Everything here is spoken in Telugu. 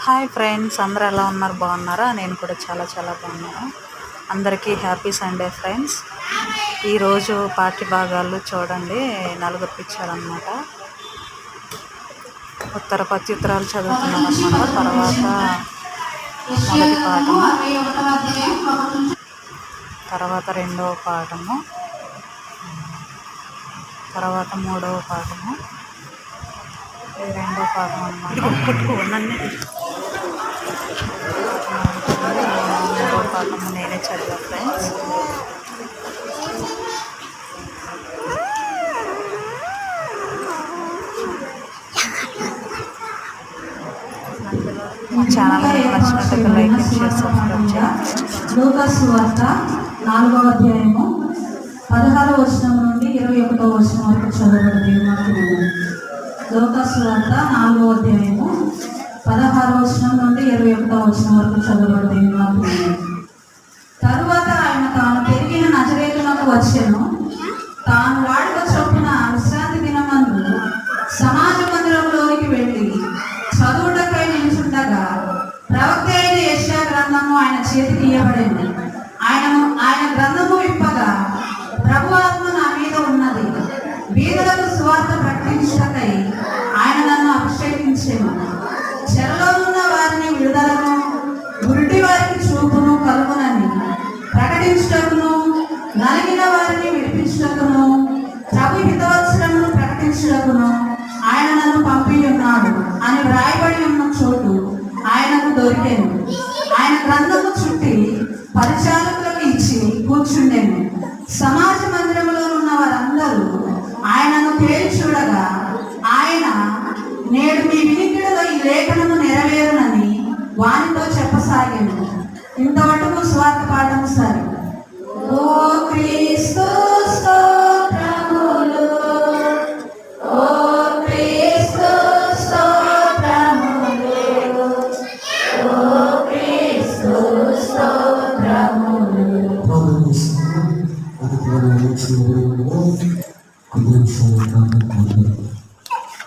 హాయ్ ఫ్రెండ్స్, అందరూ ఎలా ఉన్నారు? బాగున్నారా? నేను కూడా చాలా చాలా బాగున్నాను. అందరికీ హ్యాపీ సండే ఫ్రెండ్స్. ఈరోజు పాఠ్య భాగాలు చూడండి, నలుగురు ఇచ్చారనమాట. ఉత్తర ప్రత్యుత్తరాలు చదువుతున్నాం అనమాట. తర్వాత మొదటి పాఠము, తర్వాత రెండవ పాఠము, తర్వాత మూడవ పాఠము, ఇది రెండవ పాఠం అనమాట. మూడవ పాఠము నేనే చదివా ఫ్రెండ్స్. మా ఛానల్ నచ్చినట్టుగా లైక్ అండ్ షేర్ సబ్స్క్రైబ్ చేయండి. లూకా సువార్త 4వ అధ్యాయము 16వ వచనం నుండి 21వ వచనం వరకు చదవబడింది. లూకా సువార్త 4వ అధ్యాయము 16వ వచనం నుండి 21వ వచనం వరకు చదవబడింది. తరువాత ఆయన తాను పెరిగిన నజరేతునకు వచ్చెను. తాను వాడుక చొప్పున విశ్రాంతి దినమందు సమాజ మందిరంలోనికి వెళ్ళి చదువుటకై నిలుచుండగా ప్రవక్త అయిన యెషయా గ్రంథము ఆయన చేతికి ఇయ్యబడింది. ఆయన గ్రంథము విప్పగా ప్రభు ఆత్మ నా మీద ఉన్నది, బీదలకు సువార్త ప్రకటించుటకై ఆయన నన్ను అభిషేకించెను. చెరలో ఉన్న వారిని విడుదలను, గుడ్డి వారికి చూపును కలుగునని ప్రకటించుటకును, నలిగిన వారిని విడిపించుటకును, ప్రభు హితవత్సరమును ప్రకటించుటకును ఆయన నన్ను పంపి ఉన్నాడు అని వ్రాయబడి ఉన్న చోటు ఆయనకు దొరికాను. ఆయన గ్రంథము చుట్టి పరిచారకులకు ఇచ్చి కూర్చుండెను. సమాజ మందిరంలో ఉన్న వారందరూ ఆయనను తేలి చూడగా ఆయన, నేడు మీ వినికిడిలో ఈ లేఖనము నెరవేరునని వారితో చెప్పసాగాను. ఇంతవరకు స్వార్థ పాఠము సరే. ఓ క్రీస్తు స్తోత్రములు, ఓ క్రీస్తు స్తోత్రములు, ఓ క్రీస్తు స్తోత్రములు. Praise